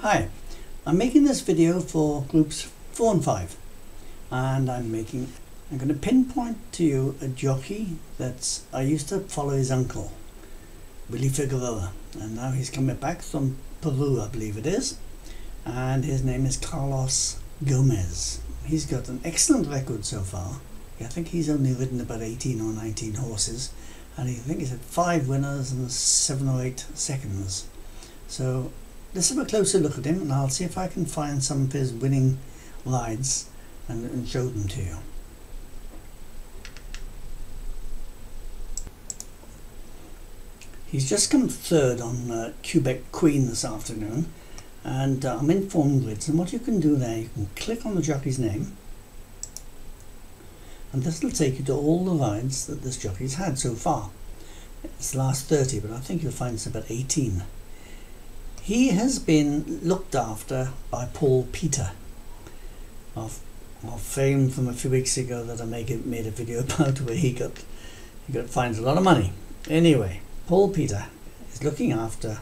Hi, I'm making this video for groups 4 and 5, and I'm going to pinpoint to you a jockey that I used to follow his uncle, Willie Figueroa, and now he's coming back from Peru, I believe it is, and his name is Carlos Gomez. He's got an excellent record so far. I think he's only ridden about 18 or 19 horses, and I think he's had 5 winners and 7 or 8 seconds. So let's have a closer look at him, and I'll see if I can find some of his winning rides and show them to you. He's just come third on Quebec Queen this afternoon, and I'm in form grids, and what you can do there, you can click on the jockey's name, and this will take you to all the rides that this jockey's had so far. It's the last 30, but I think you'll find it's about 18. He has been looked after by Paul Peter, of fame from a few weeks ago that I made a video about, where he finds a lot of money. Anyway, Paul Peter is looking after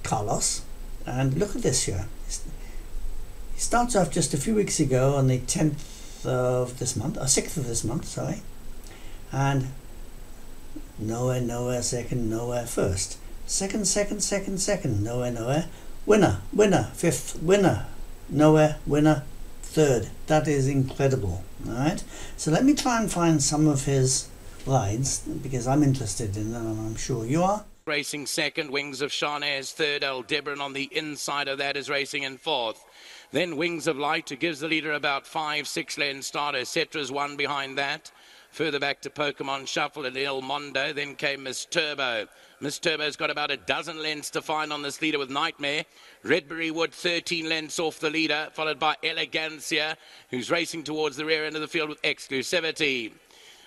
Carlos, and look at this here. He starts off just a few weeks ago on the 10th of this month, or 6th of this month, sorry, and nowhere second, nowhere first. Second, nowhere, winner, fifth, winner, nowhere, winner, third. That is incredible. Alright, so let me try and find some of his rides, because I'm interested in them, and I'm sure you are. Racing second, Wings of Charnay is third, Aldebaran on the inside of that is racing in fourth. Then Wings of Light, who gives the leader about 5-6 lengths start, Cetra's one behind that. Further back to Pokemon Shuffle and Il Mondo. Then came Miss Turbo. Miss Turbo's got about a dozen lengths to find on this leader with Nightmare. Redbury Wood 13 lengths off the leader, followed by Elegancia, who's racing towards the rear end of the field with Exclusivity.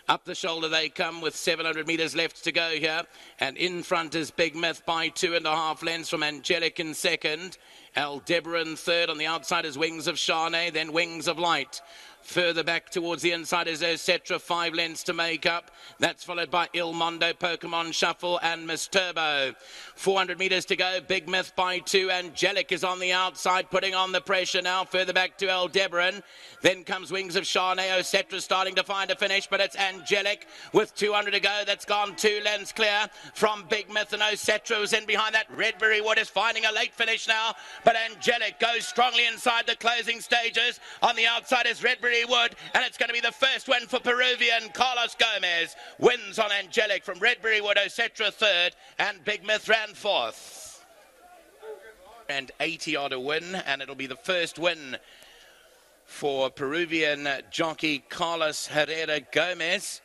Up the shoulder they come with 700 metres left to go here. And in front is Big Myth by 2.5 lengths from Angelic in second. Aldebaran third. On the outside is Wings of Charnay, then Wings of Light. Further back towards the inside is Cetra, 5 lengths to make up. That's followed by Il Mondo, Pokemon Shuffle and Miss Turbo. 400 metres to go. Big Myth by 2. Angelic is on the outside, putting on the pressure now. Further back to Aldebaran. Then comes Wings of Charnay. Cetra starting to find a finish, but it's Angelic with 200 to go. That's gone 2 lengths clear from Big Myth, and Cetra was in behind that. Redbury Wood is finding a late finish now, but Angelic goes strongly inside the closing stages. On the outside is Redbury Wood, and it's going to be the first win for Peruvian. Carlos Gomez wins on Angelic from Redbury Wood. Cetra third, and Big Myth ran fourth. And 80 odd a win, and it'll be the first win for Peruvian jockey Carlos Herrera Gomez.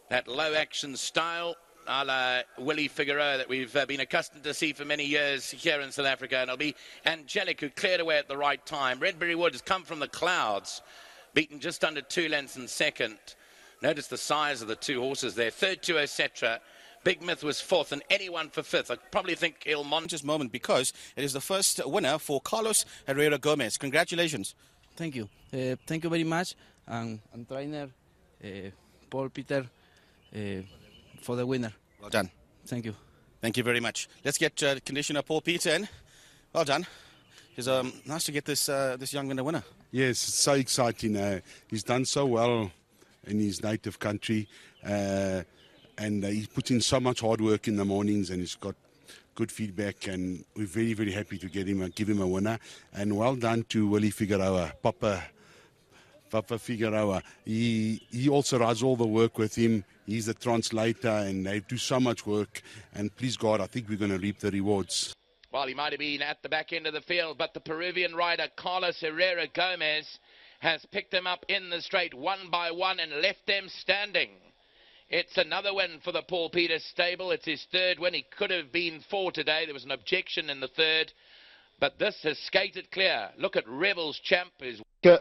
That low action style a la Willie Figueroa that we've been accustomed to see for many years here in South Africa. And it'll be Angelic who cleared away at the right time. Redbury Wood has come from the clouds, beaten just under 2 lengths in second. Notice the size of the 2 horses there. Third to Cetra. Big Myth was fourth, and anyone for fifth. I probably think Il Mondo. This moment, because it is the first winner for Carlos Herrera Gomez. Congratulations. Thank you. Thank you very much. And trainer Paul Peter for the winner. Well done. Thank you. Thank you very much. Let's get conditioner Paul Peter in. Well done. It's nice to get this young winner. Yes, it's so exciting. He's done so well in his native country, and he's put in so much hard work in the mornings, and he's got good feedback, and we're very, very happy to give him a winner. And well done to Willie Figueroa, Papa Figueroa. He also does all the work with him. He's the translator, and they do so much work. And please God, I think we're going to reap the rewards. Well, he might have been at the back end of the field, but the Peruvian rider Carlos Herrera Gomez has picked them up in the straight one by one and left them standing. It's another win for the Paul Peter stable. It's his third win. He could have been 4 today. There was an objection in the third, but this has skated clear. Look at Rebels Champ.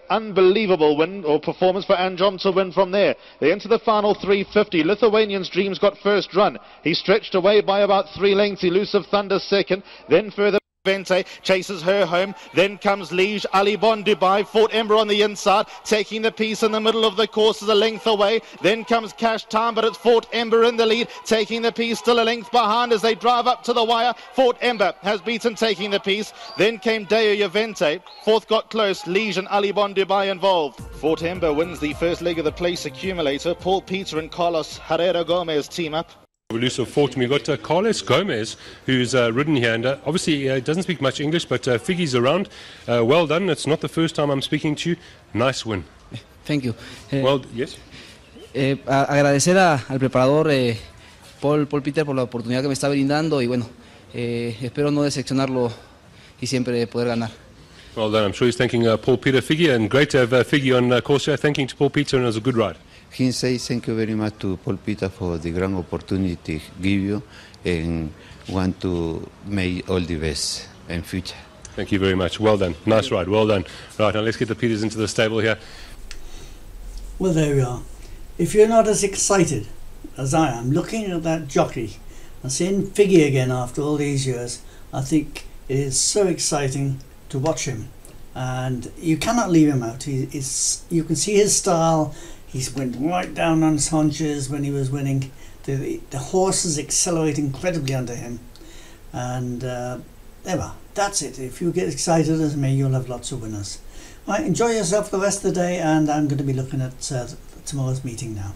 Unbelievable win or performance for Anjon to win from there. They enter the final 350. Lithuanian's Dreams got first run. He stretched away by about 3 lengths. Elusive Thunder second. Then further Vente chases her home. Then comes Liege, Ali Bon Dubai, Fort Ember on the inside, taking the piece in the middle of the course is a length away. Then comes Cash Time, but it's Fort Ember in the lead, taking the piece still a length behind as they drive up to the wire. Fort Ember has beaten taking the piece. Then came Deo Yavente. Fourth got close, Liege and Ali Bon Dubai involved. Fort Ember wins the first leg of the place accumulator. Paul Peter and Carlos Herrera Gomez team up. Elusive Fort. We've got Carlos Gomez, who's ridden here, and obviously doesn't speak much English, but Figgie's around. Well done. It's not the first time I'm speaking to you. Nice win. Thank you. Well, yes. Agradecer al preparador Paul Peter por la oportunidad que me está brindando y bueno, espero no decepcionarlo y siempre poder ganar. Well done. I'm sure he's thanking Paul Peter Figgie, and great to have Figgie on course here. Thanking to Paul Peter, and it was a good ride. He says thank you very much to Paul Peter for the grand opportunity give you, and want to make all the best in future. Thank you very much. Well done. Nice ride. Well done. Right, now let's get the Peters into the stable here. Well, there we are. If you're not as excited as I am looking at that jockey and seeing Figgie again after all these years, I think it is so exciting to watch him, and you cannot leave him out. You can see his style. He went right down on his haunches when he was winning. The horses accelerate incredibly under him, and there we are. That's it. If you get excited as me, you'll have lots of winners. Right, enjoy yourself the rest of the day, and I'm going to be looking at tomorrow's meeting now.